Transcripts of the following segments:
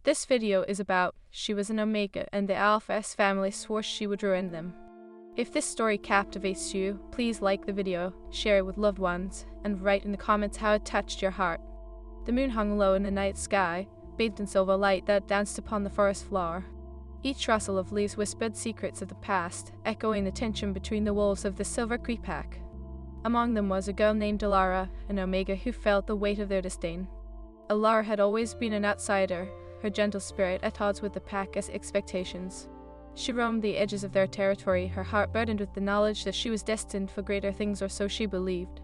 This video is about she was an Omega and the Alpha S family swore she would ruin them. If this story captivates you, please like the video, share it with loved ones, and write in the comments how it touched your heart. The moon hung low in the night sky, bathed in silver light that danced upon the forest floor. Each rustle of leaves whispered secrets of the past, echoing the tension between the wolves of the Silver Creek pack. Among them was a girl named Alara, an Omega who felt the weight of their disdain. Alara had always been an outsider, her gentle spirit at odds with the pack's expectations. She roamed the edges of their territory, her heart burdened with the knowledge that she was destined for greater things, or so she believed.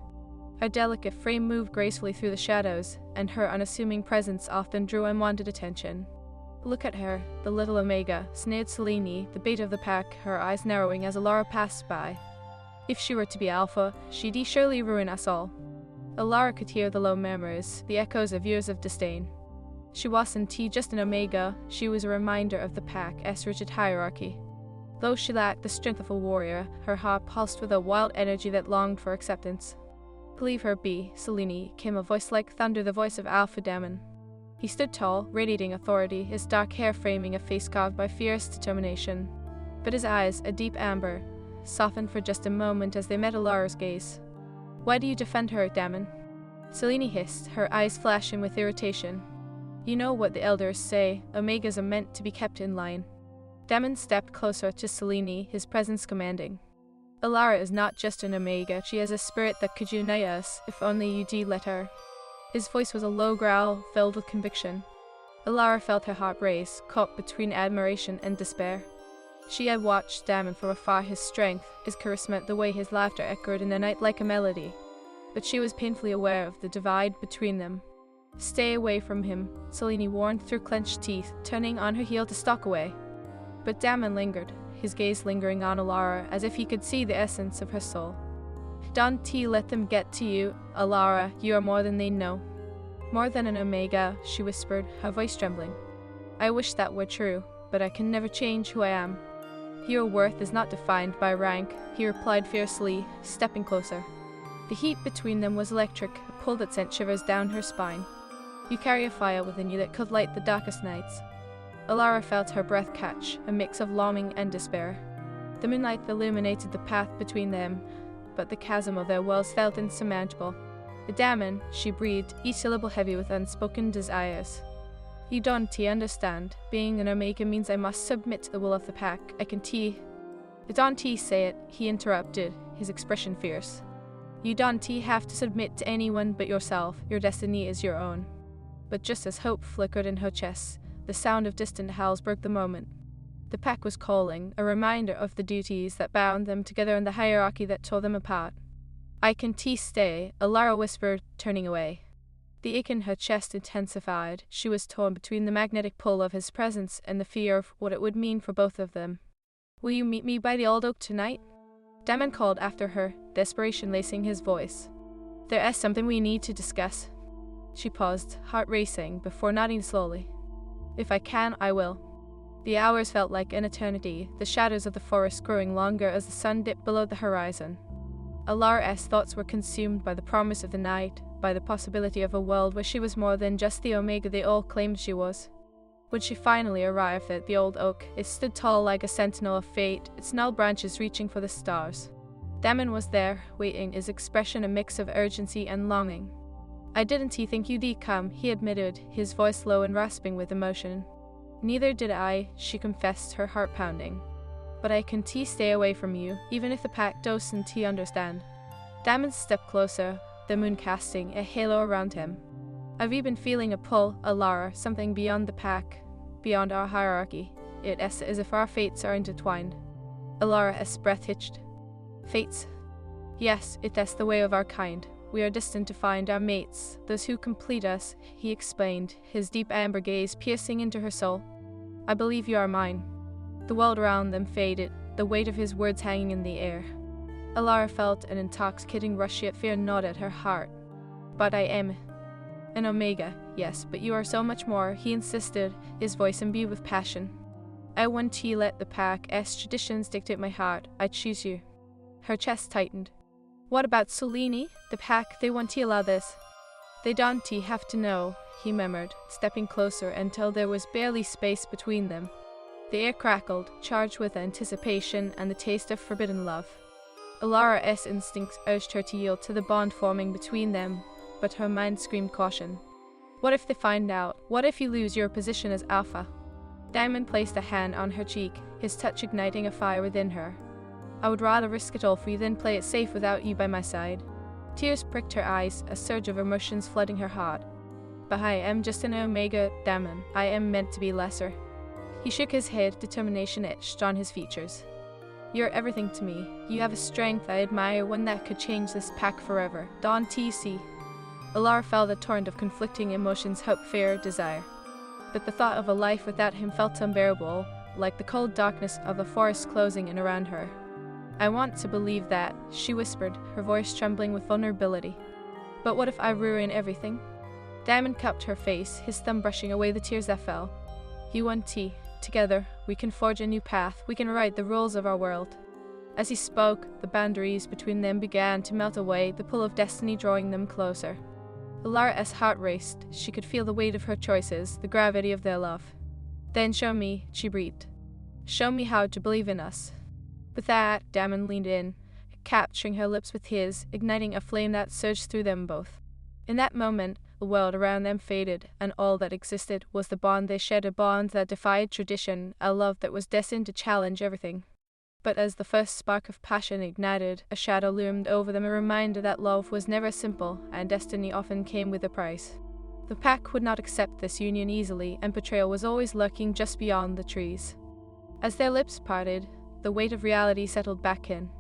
Her delicate frame moved gracefully through the shadows, and her unassuming presence often drew unwanted attention. "Look at her, the little Omega," sneered Selene, the bait of the pack, her eyes narrowing as Alara passed by. "If she were to be Alpha, she'd surely ruin us all." Alara could hear the low murmurs, the echoes of years of disdain. She wasn't just an Omega, she was a reminder of the pack's rigid hierarchy. Though she lacked the strength of a warrior, her heart pulsed with a wild energy that longed for acceptance. "Leave her be, Selene," came a voice like thunder, the voice of Alpha Demon. He stood tall, radiating authority, his dark hair framing a face carved by fierce determination. But his eyes, a deep amber, softened for just a moment as they met Alara's gaze. "Why do you defend her, Demon?" Selene hissed, her eyes flashing with irritation. "You know what the elders say, Omegas are meant to be kept in line." Demon stepped closer to Selene, his presence commanding. "Alara is not just an Omega, she has a spirit that could unite us, if only you'd let her." His voice was a low growl, filled with conviction. Alara felt her heart race, caught between admiration and despair. She had watched Demon from afar, his strength, his charisma, the way his laughter echoed in the night like a melody. But she was painfully aware of the divide between them. "Stay away from him," Selene warned through clenched teeth, turning on her heel to stalk away. But Damon lingered, his gaze lingering on Alara as if he could see the essence of her soul. "Don't let them get to you, Alara, you are more than they know." "More than an Omega," she whispered, her voice trembling. "I wish that were true, but I can never change who I am." "Your worth is not defined by rank," he replied fiercely, stepping closer. The heat between them was electric, a pull that sent shivers down her spine. "You carry a fire within you that could light the darkest nights." Alara felt her breath catch, a mix of longing and despair. The moonlight illuminated the path between them, but the chasm of their worlds felt insurmountable. "Damon," she breathed, each syllable heavy with unspoken desires. "You don't understand. Being an Omega means I must submit to the will of the pack. I can Don't say it," he interrupted, his expression fierce. "You don't have to submit to anyone but yourself. Your destiny is your own." But just as hope flickered in her chest, the sound of distant howls broke the moment. The pack was calling, a reminder of the duties that bound them together and the hierarchy that tore them apart. "I can stay," Alara whispered, turning away. The ache in her chest intensified. She was torn between the magnetic pull of his presence and the fear of what it would mean for both of them. "Will you meet me by the old oak tonight?" Damon called after her, desperation lacing his voice. "There is something we need to discuss." She paused, heart racing, before nodding slowly. "If I can, I will." The hours felt like an eternity, the shadows of the forest growing longer as the sun dipped below the horizon. Alara's thoughts were consumed by the promise of the night, by the possibility of a world where she was more than just the Omega they all claimed she was. When she finally arrived at the old oak, it stood tall like a sentinel of fate, its gnarled branches reaching for the stars. Damon was there, waiting, his expression a mix of urgency and longing. "I didn't think you'd come," he admitted, his voice low and rasping with emotion. "Neither did I," she confessed, her heart pounding. "But I can stay away from you, even if the pack doesn't understand." Damon stepped closer, the moon casting a halo around him. "I've been feeling a pull, Alara, something beyond the pack, beyond our hierarchy. It's as if our fates are intertwined." Alara's breath hitched. "Fates?" "Yes, that's the way of our kind. We are destined to find our mates, those who complete us," he explained, his deep amber gaze piercing into her soul. "I believe you are mine." The world around them faded, the weight of his words hanging in the air. Alara felt an intoxicating rush, yet fear gnawed at her heart. "But I am an Omega, yes, but you are so much more," he insisted, his voice imbued with passion. "I won't let the pack's traditions dictate my heart. I choose you." Her chest tightened. "What about Selene? The pack, they won't allow this." "They don't have to know," he murmured, stepping closer until there was barely space between them. The air crackled, charged with anticipation and the taste of forbidden love. Alara's instincts urged her to yield to the bond forming between them, but her mind screamed caution. What if they find out? What if you lose your position as alpha? Diamond placed a hand on her cheek, his touch igniting a fire within her. I would rather risk it all for you than play it safe without you by my side. Tears pricked her eyes, a surge of emotions flooding her heart. But I am just an Omega, Diamond. I am meant to be lesser. He shook his head, determination etched on his features. You're everything to me. You have a strength I admire, one that could change this pack forever. Dawn TC. Alara felt a torrent of conflicting emotions, hope, fear, desire. But the thought of a life without him felt unbearable, like the cold darkness of a forest closing in around her. I want to believe that, she whispered, her voice trembling with vulnerability. But what if I ruin everything? Diamond cupped her face, his thumb brushing away the tears that fell. You and T. Together, we can forge a new path, we can write the rules of our world. As he spoke, the boundaries between them began to melt away, the pull of destiny drawing them closer. Alara's heart raced. She could feel the weight of her choices, the gravity of their love. Then show me, she breathed. Show me how to believe in us. With that, Diamond leaned in, capturing her lips with his, igniting a flame that surged through them both. In that moment, the world around them faded, and all that existed was the bond they shared, a bond that defied tradition, a love that was destined to challenge everything. But as the first spark of passion ignited, a shadow loomed over them, a reminder that love was never simple, and destiny often came with a price. The pack would not accept this union easily, and betrayal was always lurking just beyond the trees. As their lips parted, the weight of reality settled back in.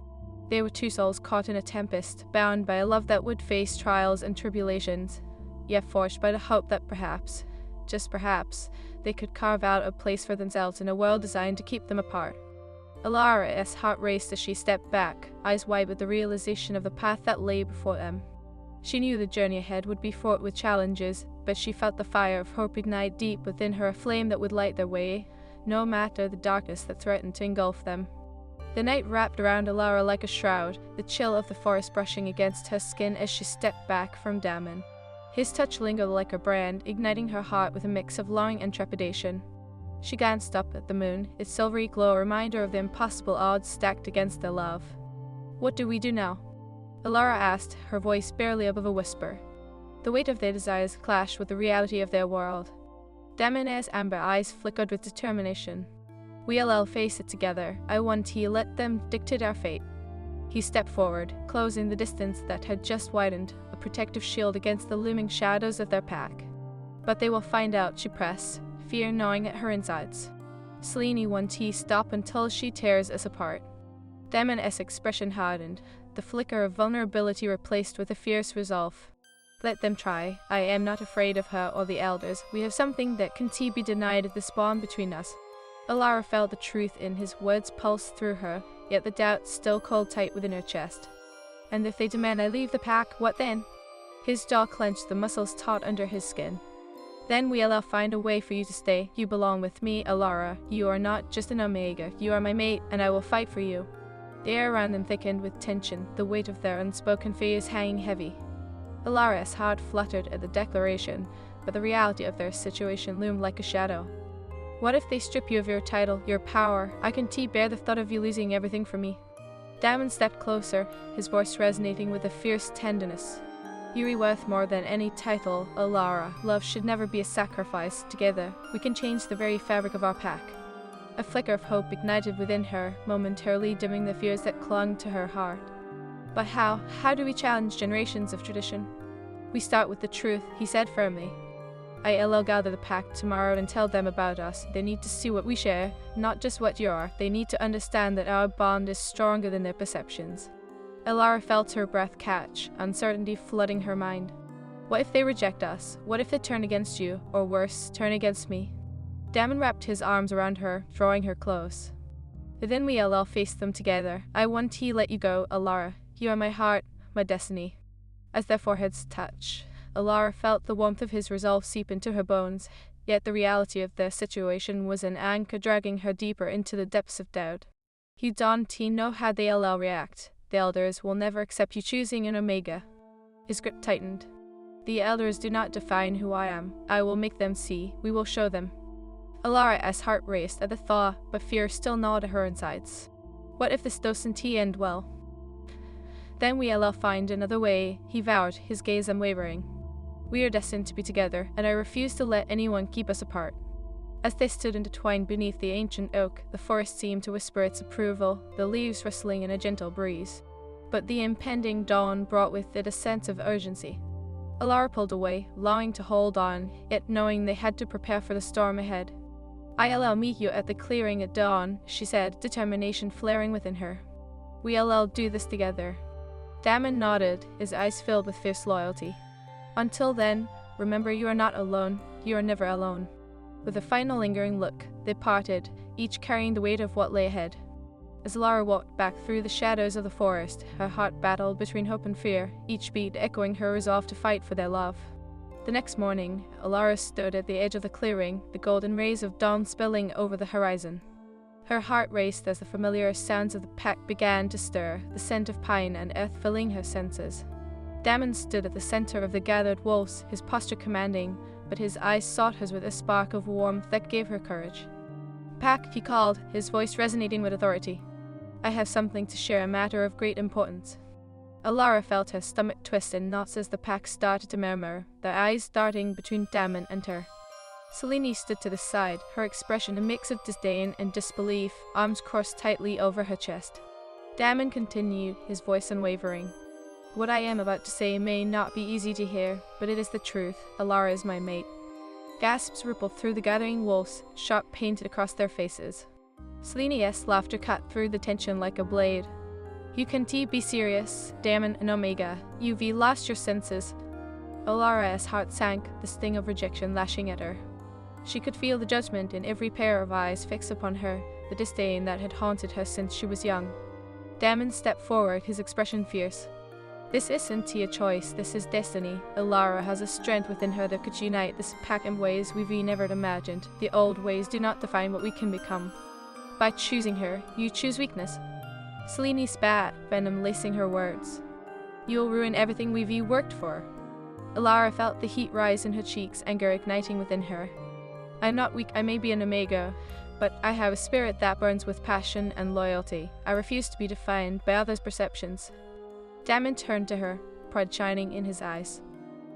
They were two souls caught in a tempest, bound by a love that would face trials and tribulations, yet forged by the hope that perhaps, just perhaps, they could carve out a place for themselves in a world designed to keep them apart. Alara's heart raced as she stepped back, eyes wide with the realization of the path that lay before them. She knew the journey ahead would be fraught with challenges, but she felt the fire of hope ignite deep within her, a flame that would light their way, no matter the darkness that threatened to engulf them. The night wrapped around Alara like a shroud, the chill of the forest brushing against her skin as she stepped back from Diamond. His touch lingered like a brand, igniting her heart with a mix of longing and trepidation. She glanced up at the moon, its silvery glow a reminder of the impossible odds stacked against their love. What do we do now? Alara asked, her voice barely above a whisper. The weight of their desires clashed with the reality of their world. Diamond's amber eyes flickered with determination. We'll face it together. I want to let them dictate our fate. He stepped forward, closing the distance that had just widened, a protective shield against the looming shadows of their pack. But they will find out, she pressed, fear gnawing at her insides. Selene won't stop until she tears us apart. Diamond's expression hardened, the flicker of vulnerability replaced with a fierce resolve. Let them try. I am not afraid of her or the elders. We have something that can't be denied, this bond between us. Alara felt the truth in his words pulse through her, yet the doubt still coiled tight within her chest. And if they demand I leave the pack, what then? His jaw clenched, the muscles taut under his skin. Then we'll find a way for you to stay. You belong with me, Alara. You are not just an Omega. You are my mate, and I will fight for you. The air around them thickened with tension, the weight of their unspoken fears hanging heavy. Alara's heart fluttered at the declaration, but the reality of their situation loomed like a shadow. What if they strip you of your title, your power? I can bear the thought of you losing everything for me. Diamond stepped closer, his voice resonating with a fierce tenderness. You are worth more than any title, Alara. Love should never be a sacrifice. Together, we can change the very fabric of our pack. A flicker of hope ignited within her, momentarily dimming the fears that clung to her heart. But how? How do we challenge generations of tradition? We start with the truth, he said firmly. I'll gather the pack tomorrow and tell them about us. They need to see what we share, not just what you are. They need to understand that our bond is stronger than their perceptions. Alara felt her breath catch, uncertainty flooding her mind. What if they reject us? What if they turn against you, or worse, turn against me? Diamond wrapped his arms around her, drawing her close. Then we'll face them together. I want to let you go, Alara. You are my heart, my destiny. As their foreheads touched, Alara felt the warmth of his resolve seep into her bones, yet the reality of their situation was an anchor dragging her deeper into the depths of doubt. You don't know how they'll react. The elders will never accept you choosing an Omega. His grip tightened. The elders do not define who I am. I will make them see. We will show them. Alara's heart raced at the thought, but fear still gnawed at her insides. What if this doesn't end well? Then we'll find another way, he vowed, his gaze unwavering. We are destined to be together, and I refuse to let anyone keep us apart. As they stood intertwined beneath the ancient oak, the forest seemed to whisper its approval, the leaves rustling in a gentle breeze. But the impending dawn brought with it a sense of urgency. Alara pulled away, longing to hold on, yet knowing they had to prepare for the storm ahead. I'll meet you at the clearing at dawn, she said, determination flaring within her. We'll do this together. Damon nodded, his eyes filled with fierce loyalty. Until then, remember you are not alone, you are never alone. With a final lingering look, they parted, each carrying the weight of what lay ahead. As Alara walked back through the shadows of the forest, her heart battled between hope and fear, each beat echoing her resolve to fight for their love. The next morning, Alara stood at the edge of the clearing, the golden rays of dawn spilling over the horizon. Her heart raced as the familiar sounds of the pack began to stir, the scent of pine and earth filling her senses. Damon stood at the center of the gathered wolves, his posture commanding, but his eyes sought hers with a spark of warmth that gave her courage. Pack, he called, his voice resonating with authority. I have something to share, a matter of great importance. Alara felt her stomach twist in knots as the pack started to murmur, their eyes darting between Damon and her. Selene stood to the side, her expression a mix of disdain and disbelief, arms crossed tightly over her chest. Damon continued, his voice unwavering. What I am about to say may not be easy to hear, but it is the truth. Alara is my mate. Gasps rippled through the gathering wolves, sharp painted across their faces. Selene's laughter cut through the tension like a blade. You can't be serious, Damon and Omega. You've lost your senses. Alara's heart sank, the sting of rejection lashing at her. She could feel the judgment in every pair of eyes fixed upon her, the disdain that had haunted her since she was young. Damon stepped forward, his expression fierce. This isn't a choice, this is destiny. Alara has a strength within her that could unite this pack in ways we've never imagined. The old ways do not define what we can become. By choosing her, you choose weakness. Selene spat, venom lacing her words. You'll ruin everything we've worked for. Alara felt the heat rise in her cheeks, anger igniting within her. I'm not weak, I may be an Omega, but I have a spirit that burns with passion and loyalty. I refuse to be defined by others' perceptions. Damon turned to her, pride shining in his eyes.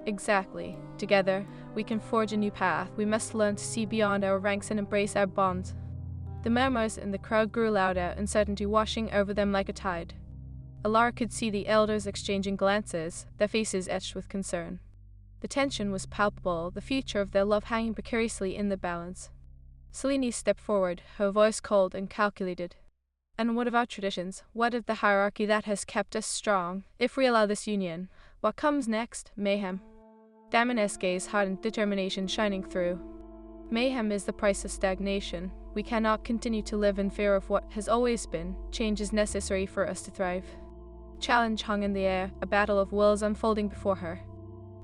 Exactly. Together, we can forge a new path. We must learn to see beyond our ranks and embrace our bonds. The murmurs in the crowd grew louder, uncertainty washing over them like a tide. Alara could see the elders exchanging glances, their faces etched with concern. The tension was palpable, the future of their love hanging precariously in the balance. Selene stepped forward, her voice cold and calculated. And what of our traditions? What of the hierarchy that has kept us strong? If we allow this union, what comes next? Mayhem. Damon's gaze hardened, determination shining through. Mayhem is the price of stagnation. We cannot continue to live in fear of what has always been. Change is necessary for us to thrive. Challenge hung in the air, a battle of wills unfolding before her.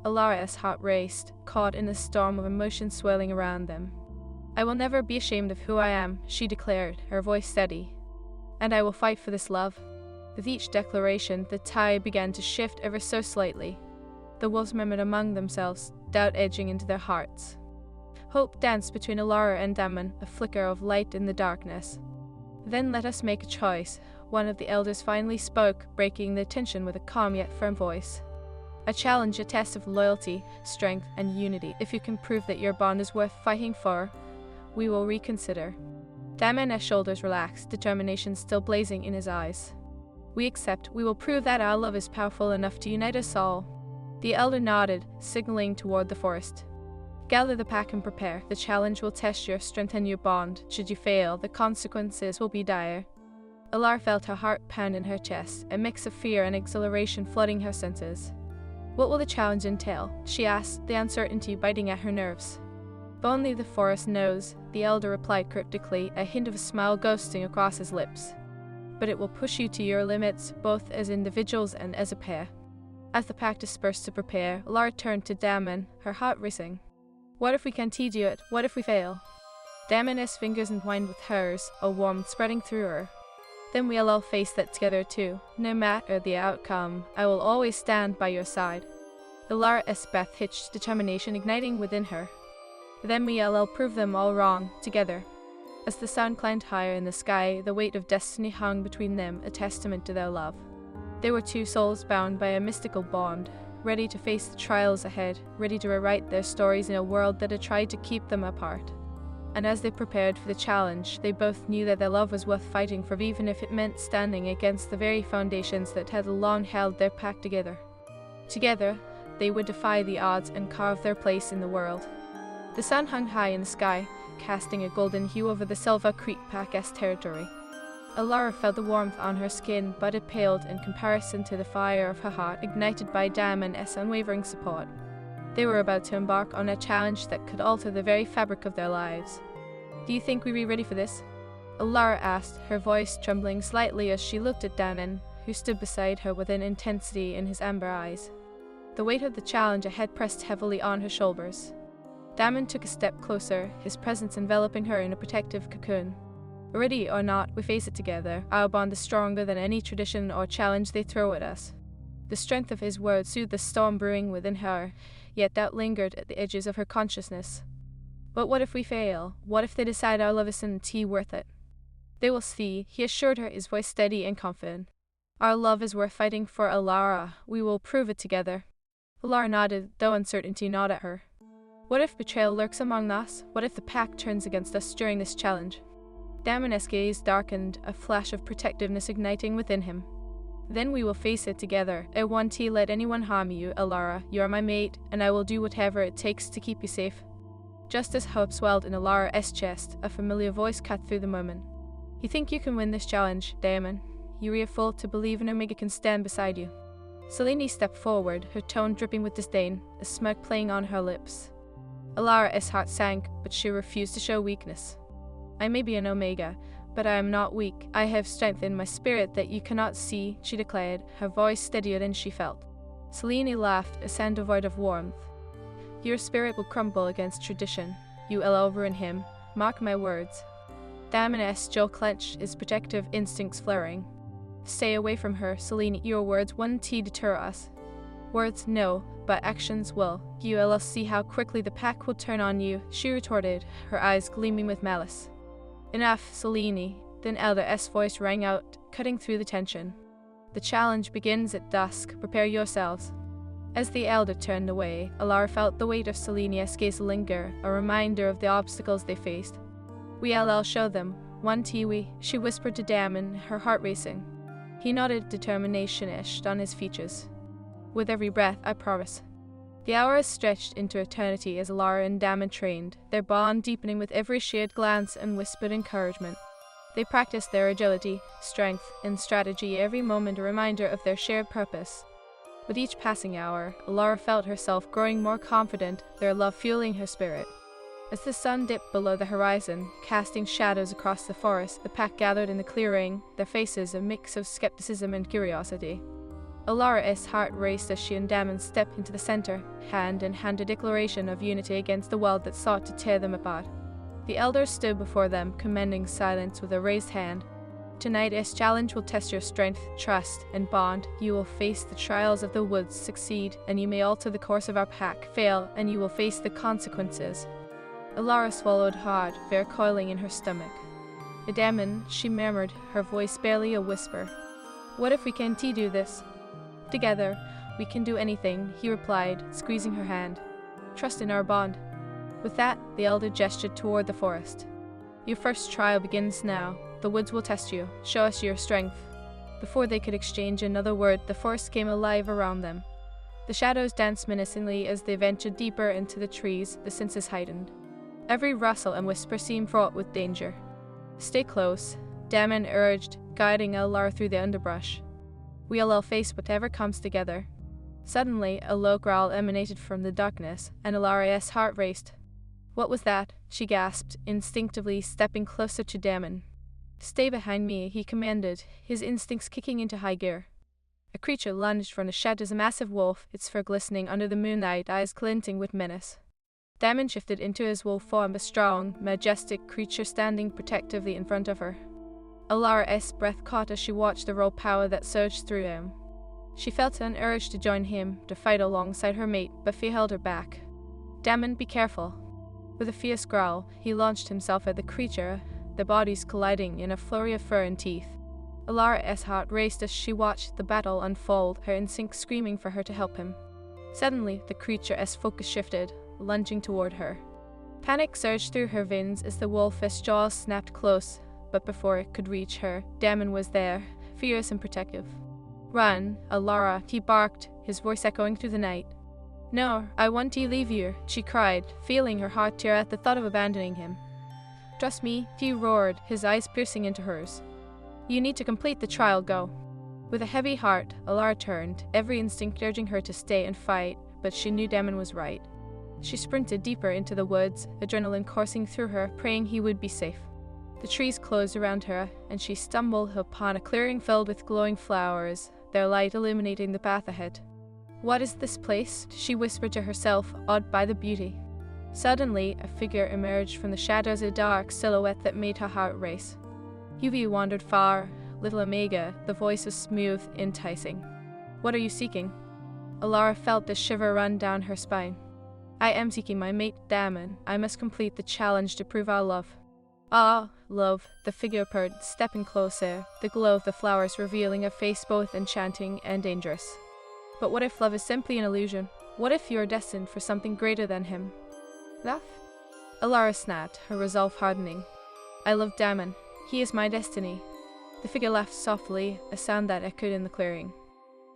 Alara's heart raced, caught in a storm of emotion swirling around them. I will never be ashamed of who I am, she declared, her voice steady. And I will fight for this love. With each declaration, the tide began to shift ever so slightly. The wolves murmured among themselves, doubt edging into their hearts. Hope danced between Alara and Damon, a flicker of light in the darkness. Then let us make a choice. One of the elders finally spoke, breaking the tension with a calm yet firm voice. A challenge, a test of loyalty, strength, and unity. If you can prove that your bond is worth fighting for, we will reconsider. Damon's shoulders relaxed, determination still blazing in his eyes. We accept. We will prove that our love is powerful enough to unite us all. The elder nodded, signaling toward the forest. Gather the pack and prepare. The challenge will test your strength and your bond. Should you fail, the consequences will be dire. Alara felt her heart pound in her chest, a mix of fear and exhilaration flooding her senses. What will the challenge entail? She asked, the uncertainty biting at her nerves. Only the forest knows, the elder replied cryptically, a hint of a smile ghosting across his lips. But it will push you to your limits, both as individuals and as a pair. As the pack dispersed to prepare, Alara turned to Damon, her heart racing. What if we can't do it? What if we fail? Damon's fingers entwined with hers, a warmth spreading through her. Then we'll all face that together too. No matter the outcome, I will always stand by your side. Ilara's breath hitched, determination igniting within her. Then we'll prove them all wrong, together. As the sun climbed higher in the sky, the weight of destiny hung between them, a testament to their love. They were two souls bound by a mystical bond, ready to face the trials ahead, ready to rewrite their stories in a world that had tried to keep them apart. And as they prepared for the challenge, they both knew that their love was worth fighting for, even if it meant standing against the very foundations that had long held their pack together. Together, they would defy the odds and carve their place in the world. The sun hung high in the sky, casting a golden hue over the Silver Creek Pack's territory. Ilara felt the warmth on her skin, but it paled in comparison to the fire of her heart, ignited by Damon's unwavering support. They were about to embark on a challenge that could alter the very fabric of their lives. "Do you think we'd be ready for this?" Ilara asked, her voice trembling slightly as she looked at Damon, who stood beside her with an intensity in his amber eyes. The weight of the challenge ahead pressed heavily on her shoulders. Damon took a step closer, his presence enveloping her in a protective cocoon. "Ready or not, we face it together. Our bond is stronger than any tradition or challenge they throw at us." The strength of his words soothed the storm brewing within her, yet doubt lingered at the edges of her consciousness. But what if we fail? What if they decide our love isn't worth it? "They will see," he assured her, his voice steady and confident. "Our love is worth fighting for, Ilara. We will prove it together." Ilara nodded, though uncertainty gnawed at her. What if betrayal lurks among us? What if the pack turns against us during this challenge? Damon's gaze darkened, a flash of protectiveness igniting within him. "Then we will face it together. I won't let anyone harm you, Ilara. You are my mate, and I will do whatever it takes to keep you safe." Just as hope swelled in Ilara's chest, a familiar voice cut through the moment. "You think you can win this challenge, Damon? You are a fool to believe an Omega can stand beside you." Selene stepped forward, her tone dripping with disdain, a smirk playing on her lips. Ilara's heart sank, but she refused to show weakness. "I may be an Omega, but I am not weak. I have strength in my spirit that you cannot see," she declared, her voice steadier than she felt. Selene laughed, a sound devoid of warmth. "Your spirit will crumble against tradition. You will ruin him. Mark my words." Damon's jaw clenched, his protective instincts flaring. "Stay away from her, Selene. Your words won't deter us." "Words, no, but actions will. You will see how quickly the pack will turn on you," she retorted, her eyes gleaming with malice. "Enough, Selene." Then Elder's voice rang out, cutting through the tension. "The challenge begins at dusk. Prepare yourselves." As the elder turned away, Ilara felt the weight of Selene's gaze linger, a reminder of the obstacles they faced. "We'll show them. Won't we?" she whispered to Damon, her heart racing. He nodded, determination etched on his features. "With every breath, I promise." The hours stretched into eternity as Ilara and Damon trained, their bond deepening with every shared glance and whispered encouragement. They practiced their agility, strength, and strategy, every moment a reminder of their shared purpose. With each passing hour, Ilara felt herself growing more confident, their love fueling her spirit. As the sun dipped below the horizon, casting shadows across the forest, the pack gathered in the clearing, their faces a mix of skepticism and curiosity. Ilara's heart raced as she and Damon stepped into the center, hand in hand, a declaration of unity against the world that sought to tear them apart. The elder stood before them, commanding silence with a raised hand. "Tonight's challenge will test your strength, trust, and bond. You will face the trials of the woods, succeed, and you may alter the course of our pack. Fail, and you will face the consequences." Ilara swallowed hard, fear coiling in her stomach. "Damon," she murmured, her voice barely a whisper. "What if we can't do this?" "Together, we can do anything," he replied, squeezing her hand. "Trust in our bond." With that, the elder gestured toward the forest. "Your first trial begins now. The woods will test you. Show us your strength." Before they could exchange another word, the forest came alive around them. The shadows danced menacingly as they ventured deeper into the trees, the senses heightened. Every rustle and whisper seemed fraught with danger. "Stay close," Damon urged, guiding Ilara through the underbrush. "We'll face whatever comes together." Suddenly, a low growl emanated from the darkness, and Ilara's heart raced. "What was that?" she gasped, instinctively stepping closer to Damon. "Stay behind me," he commanded, his instincts kicking into high gear. A creature lunged from the shadows, a massive wolf, its fur glistening under the moonlight, eyes glinting with menace. Damon shifted into his wolf form, a strong, majestic creature standing protectively in front of her. Ilara's breath caught as she watched the raw power that surged through him. She felt an urge to join him, to fight alongside her mate, but fear held her back. "Damon, be careful." With a fierce growl, he launched himself at the creature, their bodies colliding in a flurry of fur and teeth. Alara's heart raced as she watched the battle unfold, her instinct screaming for her to help him. Suddenly, the creature's focus shifted, lunging toward her. Panic surged through her veins as the wolf's jaws snapped close, but before it could reach her, Damon was there, fierce and protective. "Run, Alara," he barked, his voice echoing through the night. "No, I want to leave you," she cried, feeling her heart tear at the thought of abandoning him. "Trust me," he roared, his eyes piercing into hers. "You need to complete the trial, go." With a heavy heart, Alara turned, every instinct urging her to stay and fight, but she knew Damon was right. She sprinted deeper into the woods, adrenaline coursing through her, praying he would be safe. The trees closed around her, and she stumbled upon a clearing filled with glowing flowers, their light illuminating the path ahead. "What is this place?" she whispered to herself, awed by the beauty. Suddenly, a figure emerged from the shadows, a dark silhouette that made her heart race. "You wandered far, little Omega," the voice was smooth, enticing. "What are you seeking?" Alara felt the shiver run down her spine. "I am seeking my mate, Damon. I must complete the challenge to prove our love." "Ah, love," the figure purred, stepping closer, the glow of the flowers revealing a face both enchanting and dangerous. "But what if love is simply an illusion? What if you are destined for something greater than him?" "Love?" Alara snapped, her resolve hardening. "I love Damon. He is my destiny." The figure laughed softly, a sound that echoed in the clearing.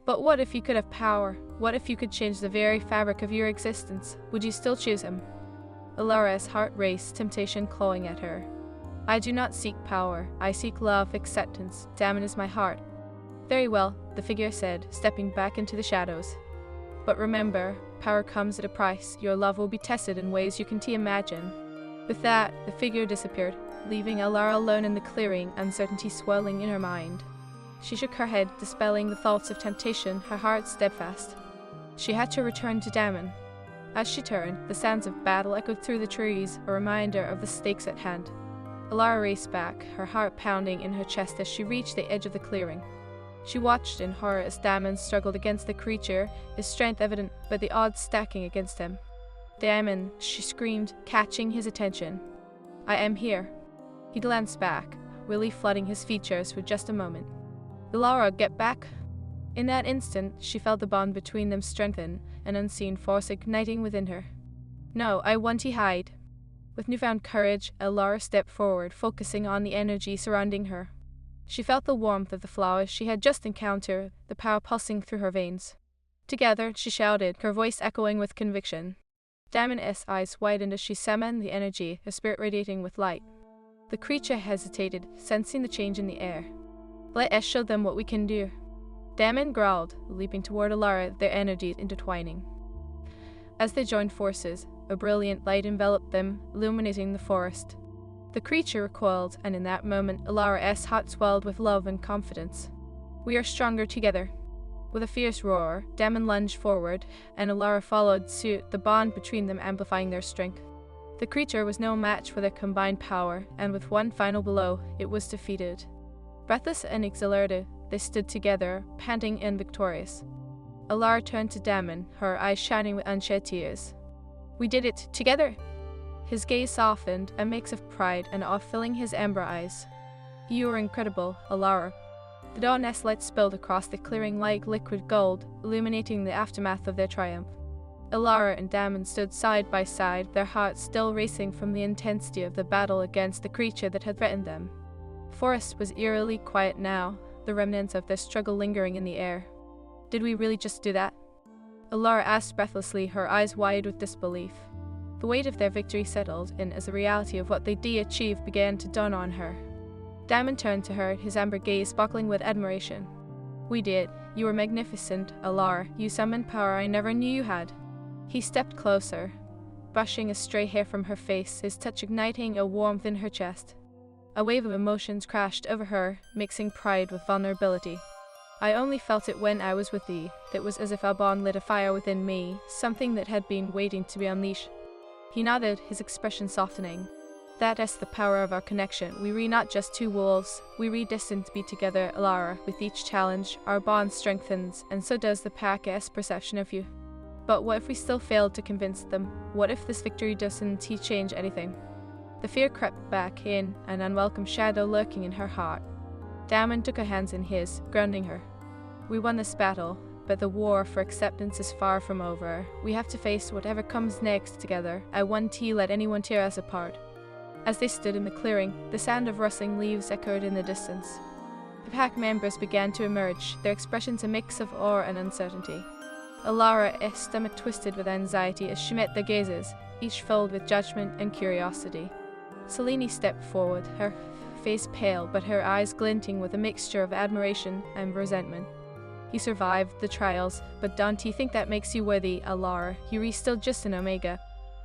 "But what if you could have power? What if you could change the very fabric of your existence? Would you still choose him?" Alara's heart raced, temptation clawing at her. "I do not seek power. I seek love, acceptance. Damon is my heart." "Very well," the figure said, stepping back into the shadows. "But remember, power comes at a price. Your love will be tested in ways you can't imagine." With that, the figure disappeared, leaving Alara alone in the clearing, uncertainty swirling in her mind. She shook her head, dispelling the thoughts of temptation, her heart steadfast. She had to return to Damon. As she turned, the sounds of battle echoed through the trees, a reminder of the stakes at hand. Alara raced back, her heart pounding in her chest as she reached the edge of the clearing. She watched in horror as Damon struggled against the creature, his strength evident, but the odds stacking against him. "Damon," she screamed, catching his attention. "I am here." He glanced back, relief flooding his features for just a moment. "Alara, get back!" In that instant, she felt the bond between them strengthen, an unseen force igniting within her. "No, I want to hide." With newfound courage, Alara stepped forward, focusing on the energy surrounding her. She felt the warmth of the flowers she had just encountered, the power pulsing through her veins. Together, she shouted, her voice echoing with conviction. Damon's eyes widened as she summoned the energy, her spirit radiating with light. The creature hesitated, sensing the change in the air. "Let us show them what we can do." Damon growled, leaping toward Alara, their energies intertwining. As they joined forces, a brilliant light enveloped them, illuminating the forest. The creature recoiled, and in that moment, Alara's heart swelled with love and confidence. "We are stronger together." With a fierce roar, Damon lunged forward, and Alara followed suit, the bond between them amplifying their strength. The creature was no match for their combined power, and with one final blow, it was defeated. Breathless and exhilarated, they stood together, panting and victorious. Alara turned to Damon, her eyes shining with unshed tears. "We did it, together!" His gaze softened, a mix of pride and awe filling his amber eyes. "You are incredible, Alara." The dawn's light spilled across the clearing like liquid gold, illuminating the aftermath of their triumph. Alara and Damon stood side by side, their hearts still racing from the intensity of the battle against the creature that had threatened them. The forest was eerily quiet now, the remnants of their struggle lingering in the air. "Did we really just do that?" Alara asked breathlessly, her eyes wide with disbelief. The weight of their victory settled, and as the reality of what they'd achieved began to dawn on her. Damon turned to her, his amber gaze sparkling with admiration. "We did. You were magnificent, Alara. You summoned power I never knew you had." He stepped closer, brushing a stray hair from her face, his touch igniting a warmth in her chest. A wave of emotions crashed over her, mixing pride with vulnerability. "I only felt it when I was with thee. It was as if our bond lit a fire within me, something that had been waiting to be unleashed." He nodded, his expression softening. That is the power of our connection. We re not just two wolves, we re destined to be together, Alara. With each challenge, our bond strengthens, and so does the pack's perception of you. But what if we still failed to convince them? What if this victory doesn't change anything? The fear crept back in, an unwelcome shadow lurking in her heart. Damon took her hands in his, grounding her. We won this battle, but the war for acceptance is far from over. We have to face whatever comes next together. I won't let anyone tear us apart. As they stood in the clearing, the sound of rustling leaves echoed in the distance. The pack members began to emerge, their expressions a mix of awe and uncertainty. Alara's stomach twisted with anxiety as she met their gazes, each filled with judgment and curiosity. Selene stepped forward, her face pale but her eyes glinting with a mixture of admiration and resentment. You survived the trials, but don't you think that makes you worthy, Alara? You're still just an Omega.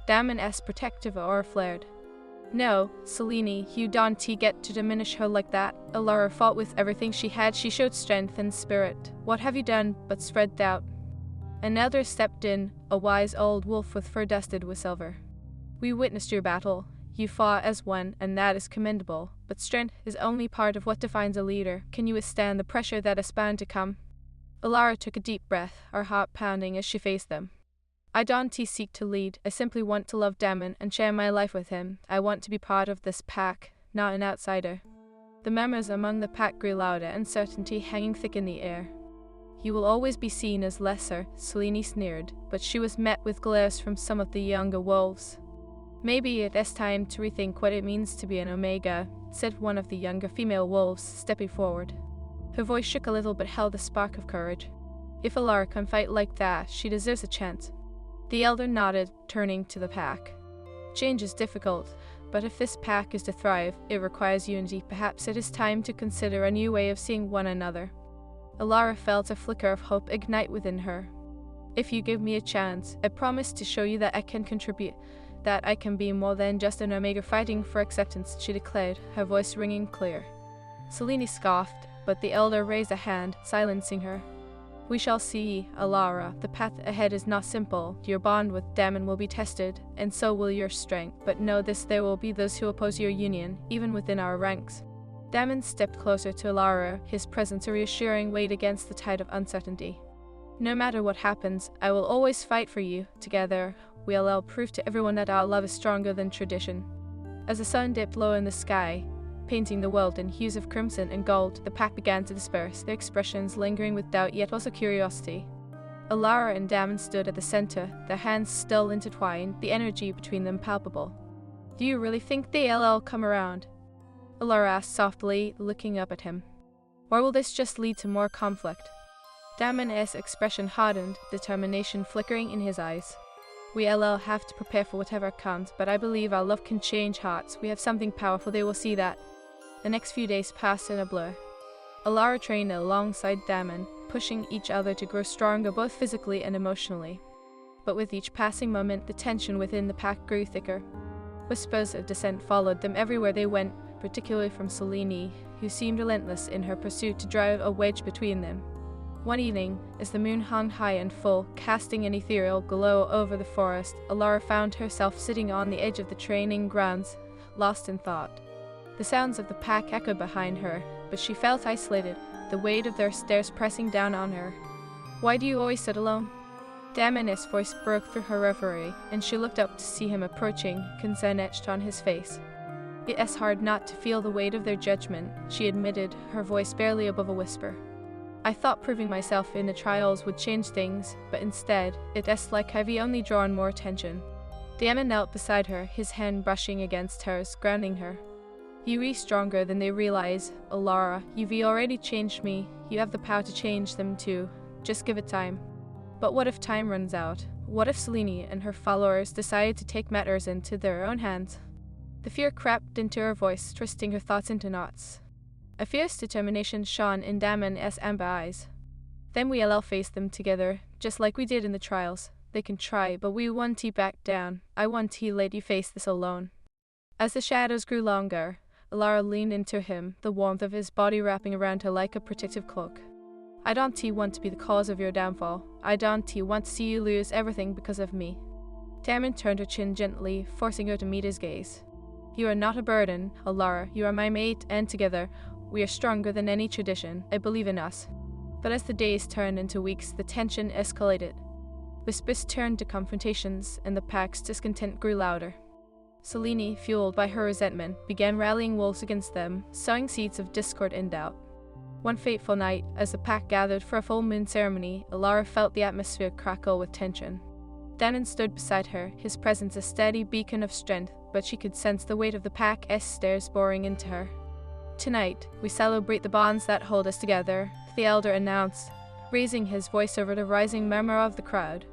Damon's protective aura flared. No, Selene, you don't get to diminish her like that. Alara fought with everything she had. She showed strength and spirit. What have you done but spread doubt? Another stepped in, a wise old wolf with fur dusted with silver. We witnessed your battle. You fought as one, and that is commendable. But strength is only part of what defines a leader. Can you withstand the pressure that is bound to come? Alara took a deep breath, her heart pounding as she faced them. I don't seek to lead. I simply want to love Damon and share my life with him. I want to be part of this pack, not an outsider. The murmurs among the pack grew louder, uncertainty hanging thick in the air. You will always be seen as lesser, Selene sneered, but she was met with glares from some of the younger wolves. Maybe it is time to rethink what it means to be an Omega, said one of the younger female wolves, stepping forward. Her voice shook a little but held a spark of courage. If Alara can fight like that, she deserves a chance. The elder nodded, turning to the pack. Change is difficult, but if this pack is to thrive, it requires unity. Perhaps it is time to consider a new way of seeing one another. Alara felt a flicker of hope ignite within her. If you give me a chance, I promise to show you that I can contribute, that I can be more than just an Omega fighting for acceptance, she declared, her voice ringing clear. Selene scoffed, but the elder raised a hand, silencing her. We shall see, Alara. The path ahead is not simple. Your bond with Damon will be tested, and so will your strength. But know this, there will be those who oppose your union, even within our ranks. Damon stepped closer to Alara, his presence a reassuring weight against the tide of uncertainty. No matter what happens, I will always fight for you. Together, we'll prove to everyone that our love is stronger than tradition. As the sun dipped low in the sky, painting the world in hues of crimson and gold, the pack began to disperse, their expressions lingering with doubt yet also curiosity. Alara and Damon stood at the center, their hands still intertwined, the energy between them palpable. Do you really think they'll come around? Alara asked softly, looking up at him. Or will this just lead to more conflict? Damon's expression hardened, determination flickering in his eyes. We'll have to prepare for whatever comes, but I believe our love can change hearts. We have something powerful, they will see that. The next few days passed in a blur. Alara trained alongside Damon, pushing each other to grow stronger both physically and emotionally. But with each passing moment, the tension within the pack grew thicker. Whispers of dissent followed them everywhere they went, particularly from Selene, who seemed relentless in her pursuit to drive a wedge between them. One evening, as the moon hung high and full, casting an ethereal glow over the forest, Alara found herself sitting on the edge of the training grounds, lost in thought. The sounds of the pack echoed behind her, but she felt isolated, the weight of their stares pressing down on her. Why do you always sit alone? Damon's voice broke through her reverie, and she looked up to see him approaching, concern etched on his face. It is hard not to feel the weight of their judgment, she admitted, her voice barely above a whisper. I thought proving myself in the trials would change things, but instead, it is like I've only drawn more attention. Damon knelt beside her, his hand brushing against hers, grounding her. You're stronger than they realize, Alara. You've already changed me. You have the power to change them too. Just give it time. But what if time runs out? What if Selene and her followers decide to take matters into their own hands? The fear crept into her voice, twisting her thoughts into knots. A fierce determination shone in Damon's amber eyes. Then we'll face them together, just like we did in the trials. They can try, but we won't back down. I won't let you face this alone. As the shadows grew longer, Alara leaned into him, the warmth of his body wrapping around her like a protective cloak. I don't want to be the cause of your downfall. I don't want to see you lose everything because of me. Damon turned her chin gently, forcing her to meet his gaze. You are not a burden, Alara, you are my mate, and together, we are stronger than any tradition. I believe in us. But as the days turned into weeks, the tension escalated. Whispers turned to confrontations, and the pack's discontent grew louder. Selene, fueled by her resentment, began rallying wolves against them, sowing seeds of discord and doubt. One fateful night, as the pack gathered for a full moon ceremony, Alara felt the atmosphere crackle with tension. Damon stood beside her, his presence a steady beacon of strength, but she could sense the weight of the pack's stares boring into her. Tonight, we celebrate the bonds that hold us together, the elder announced, raising his voice over the rising murmur of the crowd.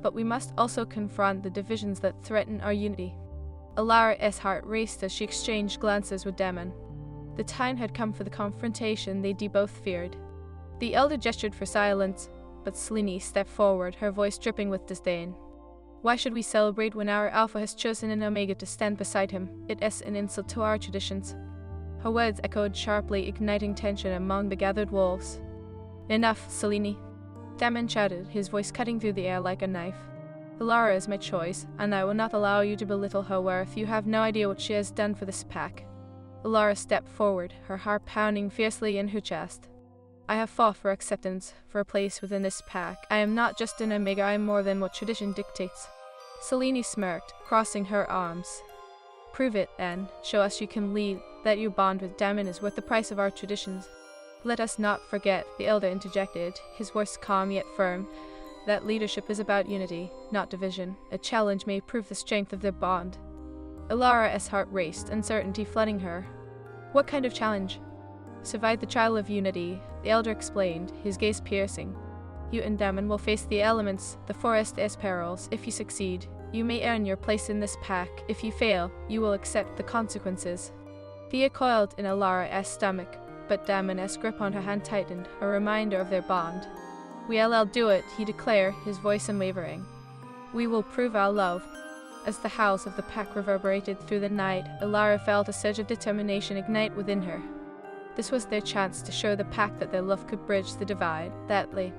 But we must also confront the divisions that threaten our unity. Alara's heart raced as she exchanged glances with Damon. The time had come for the confrontation they both feared. The elder gestured for silence, but Selene stepped forward, her voice dripping with disdain. Why should we celebrate when our Alpha has chosen an Omega to stand beside him? It is an insult to our traditions. Her words echoed sharply, igniting tension among the gathered wolves. Enough, Selene, Damon shouted, his voice cutting through the air like a knife. Alara is my choice, and I will not allow you to belittle her worth. You have no idea what she has done for this pack. Alara stepped forward, her heart pounding fiercely in her chest. I have fought for acceptance, for a place within this pack. I am not just an Omega, I am more than what tradition dictates. Selene smirked, crossing her arms. Prove it, then. Show us you can lead, that your bond with Damon is worth the price of our traditions. Let us not forget, the elder interjected, his voice calm yet firm, that leadership is about unity, not division. A challenge may prove the strength of their bond. Alara's heart raced, uncertainty flooding her. What kind of challenge? Survive the trial of unity, the elder explained, his gaze piercing. You and Damon will face the elements, the forest's perils. If you succeed, you may earn your place in this pack. If you fail, you will accept the consequences. Fear coiled in Alara's stomach, but Damon's grip on her hand tightened, a reminder of their bond. We'll do it, he declared, his voice unwavering. We will prove our love. As the howls of the pack reverberated through the night, Alara felt a surge of determination ignite within her. This was their chance to show the pack that their love could bridge the divide. That lay.